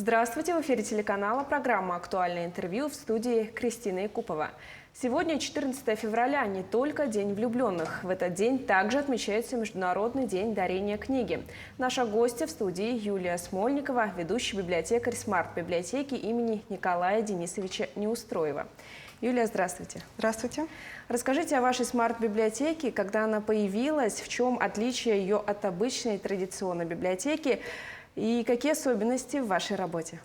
Здравствуйте! В эфире телеканала программа «Актуальное интервью» в студии Кристина Якупова. Сегодня 14 февраля, не только День влюбленных. В этот день также отмечается Международный день дарения книги. Наша гостья в студии Юлия Смольникова, ведущий библиотекарь смарт-библиотеки имени Николая Денисовича Неустроева. Юлия, здравствуйте. Здравствуйте. Расскажите о вашей смарт-библиотеке, когда она появилась, в чем отличие ее от обычной традиционной библиотеки и какие особенности в вашей работе?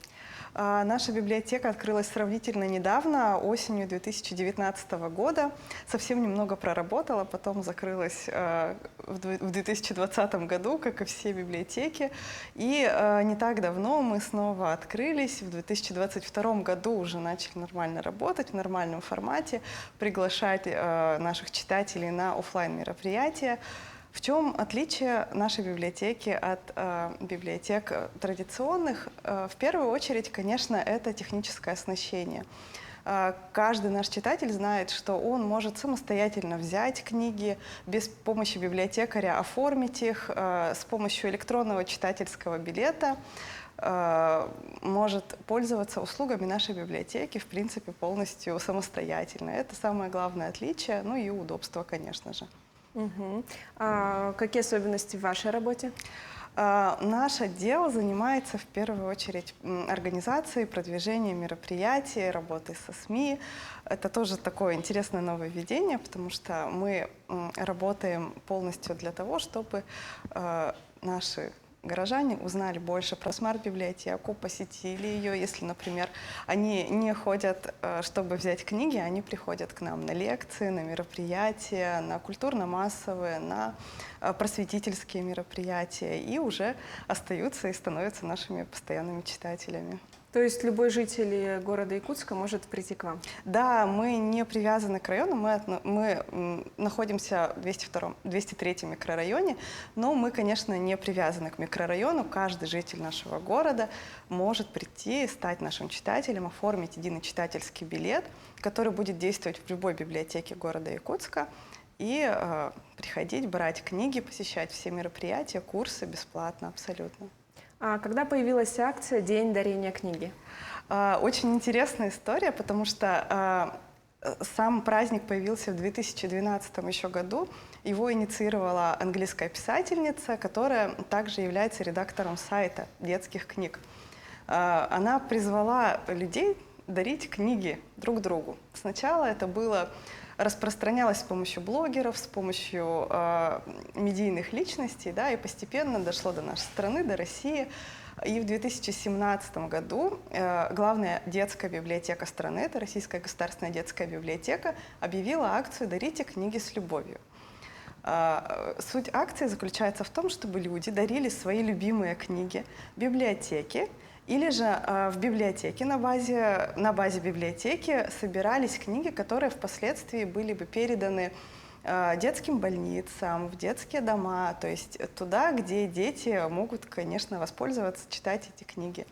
Наша библиотека открылась сравнительно недавно, осенью 2019 года. Совсем немного проработала, потом закрылась в 2020 году, как и все библиотеки. И не так давно мы снова открылись. В 2022 году уже начали нормально работать, в нормальном формате, приглашать наших читателей на офлайн мероприятия. В чем отличие нашей библиотеки от библиотек традиционных? В первую очередь, конечно, это техническое оснащение. Каждый наш читатель знает, что он может самостоятельно взять книги, без помощи библиотекаря оформить их, с помощью электронного читательского билета может пользоваться услугами нашей библиотеки, в принципе, полностью самостоятельно. Это самое главное отличие, ну и удобство, конечно же. Какие особенности в вашей работе? Наш отдел занимается в первую очередь организацией, продвижением мероприятий, работой со СМИ. Это тоже такое интересное нововведение, потому что мы работаем полностью для того, чтобы наши горожане узнали больше про смарт-библиотеку, посетили ее. Если, например, они не ходят, чтобы взять книги, они приходят к нам на лекции, на мероприятия, на культурно-массовые, на просветительские мероприятия и уже остаются и становятся нашими постоянными читателями. То есть любой житель города Якутска может прийти к вам? Да, мы не привязаны к району, мы находимся в 203 микрорайоне, но мы, конечно, не привязаны к микрорайону. Каждый житель нашего города может прийти, стать нашим читателем, оформить единый читательский билет, который будет действовать в любой библиотеке города Якутска, и приходить, брать книги, посещать все мероприятия, курсы бесплатно, абсолютно. А когда появилась акция «День дарения книги»? Очень интересная история, потому что сам праздник появился в 2012 еще году. Его инициировала английская писательница, которая также является редактором сайта детских книг. Она призвала людей дарить книги друг другу. Сначала это было распространялось с помощью блогеров, с помощью медийных личностей, да, и постепенно дошло до нашей страны, до России. И в 2017 году главная детская библиотека страны, это Российская государственная детская библиотека, объявила акцию «Дарите книги с любовью». Суть акции заключается в том, чтобы люди дарили свои любимые книги в библиотеке, или же в библиотеке, на базе библиотеки собирались книги, которые впоследствии были бы переданы детским больницам, в детские дома, то есть туда, где дети могут, конечно, воспользоваться, читать эти книги.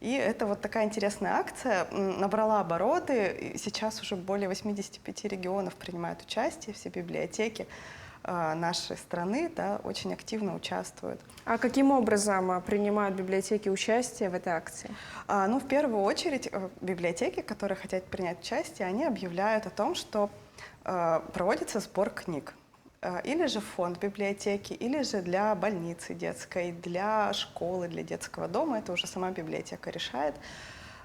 И это вот такая интересная акция, набрала обороты, и сейчас уже более 85 регионов принимают участие, все библиотеки нашей страны, да, очень активно участвуют. А каким образом принимают библиотеки участие в этой акции? Ну, в первую очередь, библиотеки, которые хотят принять участие, они объявляют о том, что проводится сбор книг. Или же в фонд библиотеки, или же для больницы детской, для школы, для детского дома. Это уже сама библиотека решает.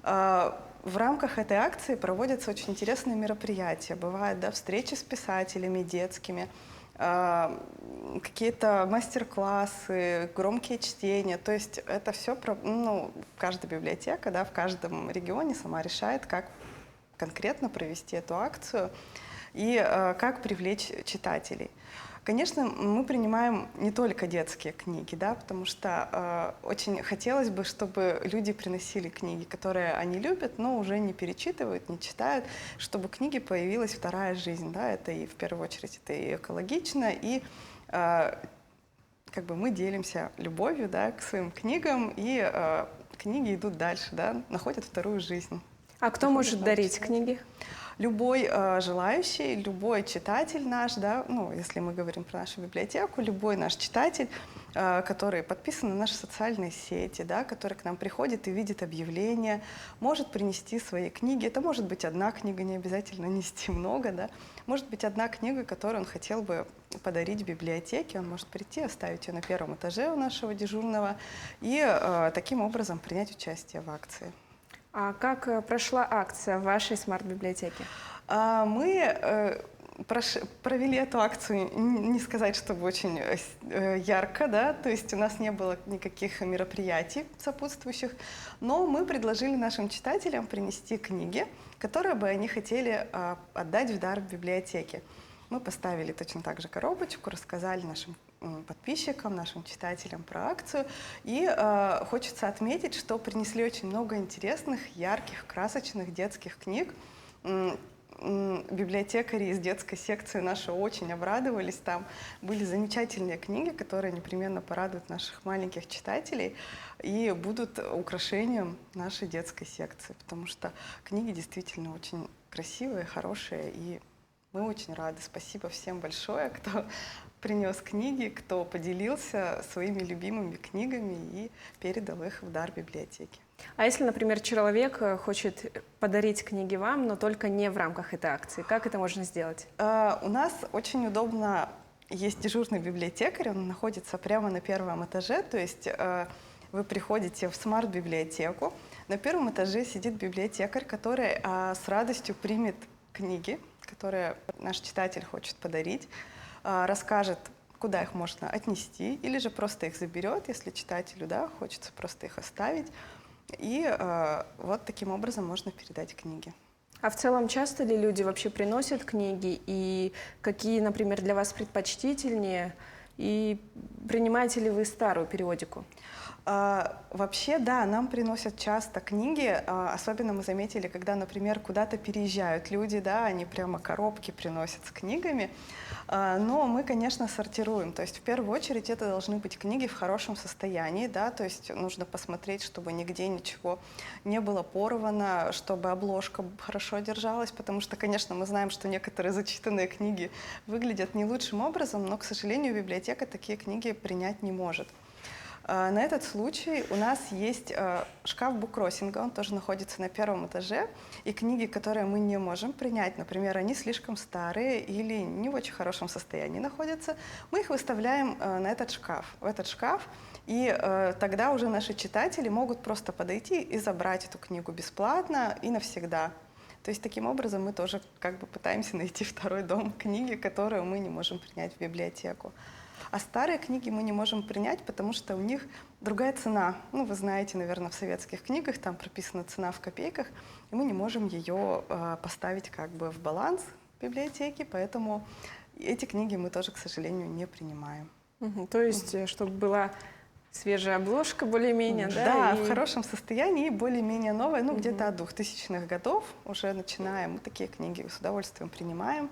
В рамках этой акции проводятся очень интересные мероприятия. Бывают, да, встречи с писателями детскими, какие-то мастер-классы, громкие чтения. То есть это все, каждая библиотека, да, в каждом регионе сама решает, как конкретно провести эту акцию и как привлечь читателей. Конечно, мы принимаем не только детские книги, да, потому что очень хотелось бы, чтобы люди приносили книги, которые они любят, но уже не перечитывают, не читают, чтобы книги появилась вторая жизнь. Да, это и в первую очередь это и экологично, и как бы мы делимся любовью, да, к своим книгам, и книги идут дальше, да, находят вторую жизнь. А кто может дарить книги? Любой желающий, любой читатель наш, да, ну, если мы говорим про нашу библиотеку, любой наш читатель который подписан на наши социальные сети, да, который к нам приходит и видит объявления, может принести свои книги. Это может быть одна книга, не обязательно нести много, да. Может быть одна книга, которую он хотел бы подарить в библиотеке. Он может прийти, оставить ее на первом этаже у нашего дежурного и таким образом принять участие в акции. А как прошла акция в вашей смарт-библиотеке? Мы провели эту акцию, не сказать, чтобы очень ярко, да, то есть у нас не было никаких мероприятий сопутствующих, но мы предложили нашим читателям принести книги, которые бы они хотели отдать в дар в библиотеке. Мы поставили точно так же коробочку, рассказали нашим подписчикам, нашим читателям про акцию. И хочется отметить, что принесли очень много интересных, ярких, красочных детских книг. Библиотекари из детской секции наши очень обрадовались. Там были замечательные книги, которые непременно порадуют наших маленьких читателей и будут украшением нашей детской секции, потому что книги действительно очень красивые, хорошие, и мы очень рады. Спасибо всем большое, кто принес книги, кто поделился своими любимыми книгами и передал их в дар библиотеке. А если, например, человек хочет подарить книги вам, но только не в рамках этой акции, как это можно сделать? У нас очень удобно, есть дежурный библиотекарь, он находится прямо на первом этаже, то есть вы приходите в смарт-библиотеку, на первом этаже сидит библиотекарь, который с радостью примет книги, которые наш читатель хочет подарить, расскажет, куда их можно отнести, или же просто их заберет, если читателю, да, хочется просто их оставить. И вот таким образом можно передать книги. А в целом часто ли люди вообще приносят книги? И какие, например, для вас предпочтительнее? И принимаете ли вы старую периодику? Вообще, да, нам приносят часто книги, особенно мы заметили, когда, например, куда-то переезжают люди, да, они прямо коробки приносят с книгами, но мы, конечно, сортируем, то есть в первую очередь это должны быть книги в хорошем состоянии, да, то есть нужно посмотреть, чтобы нигде ничего не было порвано, чтобы обложка хорошо держалась, потому что, конечно, мы знаем, что некоторые зачитанные книги выглядят не лучшим образом, но, к сожалению, библиотека такие книги принять не может. На этот случай у нас есть шкаф буккроссинга, он тоже находится на первом этаже, и книги, которые мы не можем принять, например, они слишком старые или не в очень хорошем состоянии находятся, мы их выставляем на этот шкаф, в этот шкаф, и тогда уже наши читатели могут просто подойти и забрать эту книгу бесплатно и навсегда. То есть таким образом мы тоже как бы пытаемся найти второй дом книги, которую мы не можем принять в библиотеку. А старые книги мы не можем принять, потому что у них другая цена. Ну, вы знаете, наверное, в советских книгах там прописана цена в копейках, и мы не можем ее поставить как бы в баланс библиотеки, поэтому эти книги мы тоже, к сожалению, не принимаем. То есть, чтобы была свежая обложка более-менее, да? Да, в хорошем состоянии и более-менее новая, ну, где-то от 2000-х годов уже начинаем. Мы такие книги с удовольствием принимаем.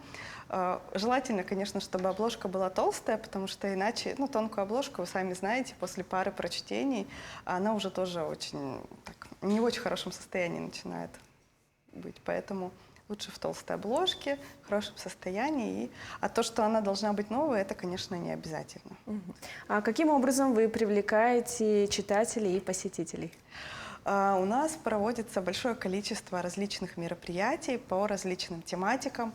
Желательно, конечно, чтобы обложка была толстая, потому что иначе, ну, тонкую обложку, вы сами знаете, после пары прочтений она уже тоже очень, так, не в очень хорошем состоянии начинает быть. Поэтому лучше в толстой обложке, в хорошем состоянии. А то, что она должна быть новая, это, конечно, не обязательно. А каким образом вы привлекаете читателей и посетителей? У нас проводится большое количество различных мероприятий по различным тематикам.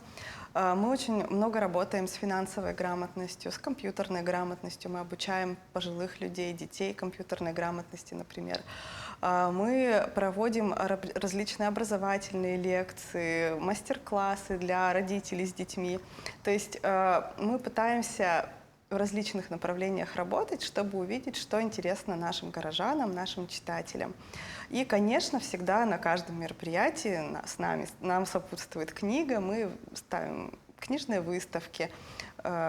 Мы очень много работаем с финансовой грамотностью, с компьютерной грамотностью. Мы обучаем пожилых людей, детей компьютерной грамотности, например. Мы проводим различные образовательные лекции, мастер-классы для родителей с детьми. То есть мы пытаемся в различных направлениях работать, чтобы увидеть, что интересно нашим горожанам, нашим читателям. И, конечно, всегда на каждом мероприятии нам сопутствует книга, мы ставим книжные выставки,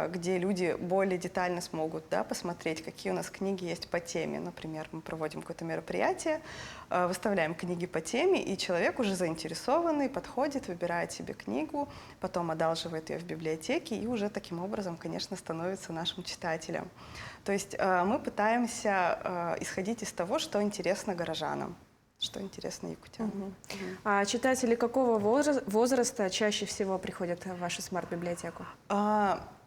где люди более детально смогут, да, посмотреть, какие у нас книги есть по теме. Например, мы проводим какое-то мероприятие, выставляем книги по теме, и человек уже заинтересованный подходит, выбирает себе книгу, потом одалживает ее в библиотеке и уже таким образом, конечно, становится нашим читателем. То есть мы пытаемся исходить из того, что интересно горожанам, что интересно якутянам. А читатели какого возраста чаще всего приходят в вашу смарт-библиотеку?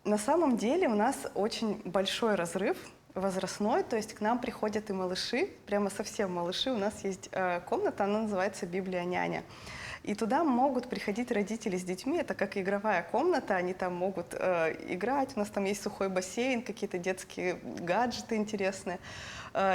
На самом деле у нас очень большой разрыв возрастной, то есть к нам приходят и малыши, прямо совсем малыши. У нас есть комната, она называется «Библия няня». И туда могут приходить родители с детьми, это как игровая комната, они там могут играть, у нас там есть сухой бассейн, какие-то детские гаджеты интересные.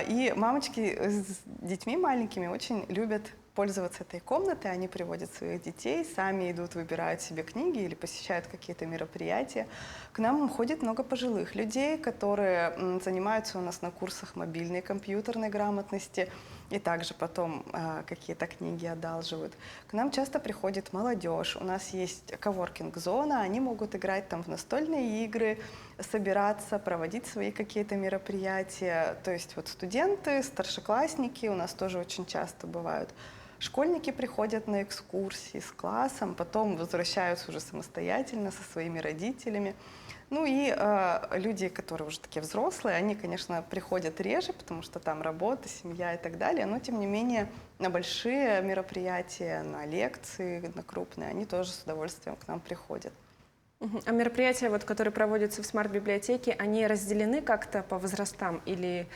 И мамочки с детьми маленькими очень любят пользоваться этой комнатой, они приводят своих детей, сами идут, выбирают себе книги или посещают какие-то мероприятия. К нам ходит много пожилых людей, которые занимаются у нас на курсах мобильной компьютерной грамотности и также потом какие-то книги одалживают. К нам часто приходит молодежь, у нас есть коворкинг-зона, они могут играть там в настольные игры, собираться, проводить свои какие-то мероприятия. То есть вот студенты, старшеклассники у нас тоже очень часто бывают. Школьники приходят на экскурсии с классом, потом возвращаются уже самостоятельно со своими родителями. Ну и люди, которые уже такие взрослые, они, конечно, приходят реже, потому что там работа, семья и так далее, но тем не менее на большие мероприятия, на лекции, на крупные, они тоже с удовольствием к нам приходят. А мероприятия, вот, которые проводятся в смарт-библиотеке, они разделены как-то по возрастам или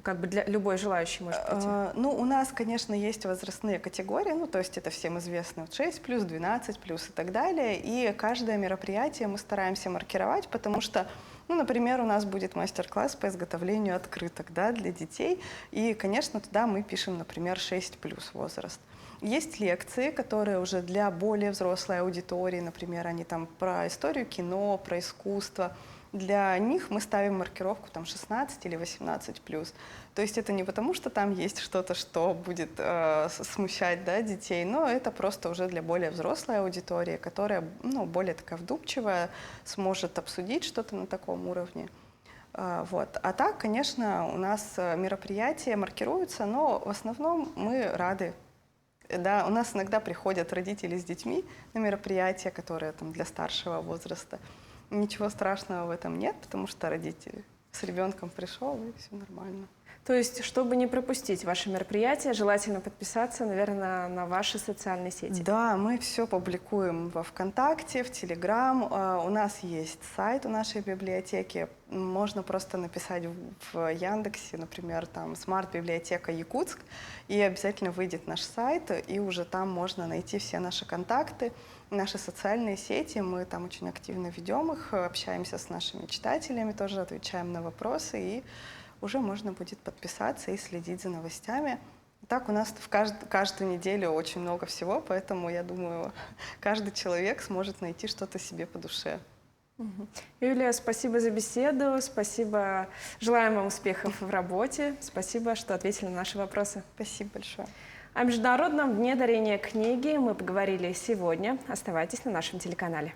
как бы для любой желающий может прийти? Ну, у нас, конечно, есть возрастные категории, ну, то есть это всем известно, 6+, 12+, и так далее. И каждое мероприятие мы стараемся маркировать, потому что, ну, например, у нас будет мастер-класс по изготовлению открыток, да, для детей. И, конечно, туда мы пишем, например, 6+ возраст. Есть лекции, которые уже для более взрослой аудитории, например, они там про историю кино, про искусство. Для них мы ставим маркировку там 16 или 18+. То есть это не потому, что там есть что-то, что будет смущать, да, детей, но это просто уже для более взрослой аудитории, которая, ну, более такая вдумчивая, сможет обсудить что-то на таком уровне. Вот. А так, конечно, у нас мероприятия маркируются, но в основном мы рады. Да, у нас иногда приходят родители с детьми на мероприятия, которые там для старшего возраста. Ничего страшного в этом нет, потому что родитель с ребенком пришел, и все нормально. То есть, чтобы не пропустить ваши мероприятия, желательно подписаться, наверное, на ваши социальные сети. Да, мы все публикуем во ВКонтакте, в Телеграм. У нас есть сайт у нашей библиотеки. Можно просто написать в Яндексе, например, там «Смарт-библиотека Якутск», и обязательно выйдет наш сайт, и уже там можно найти все наши контакты, наши социальные сети. Мы там очень активно ведем их, общаемся с нашими читателями, тоже отвечаем на вопросы, и уже можно будет подписаться и следить за новостями. Так у нас каждую неделю очень много всего, поэтому, я думаю, каждый человек сможет найти что-то себе по душе. Юлия, спасибо за беседу, спасибо, желаем вам успехов в работе, спасибо, что ответили на наши вопросы. Спасибо большое. О Международном дне дарения книги мы поговорили сегодня. Оставайтесь на нашем телеканале.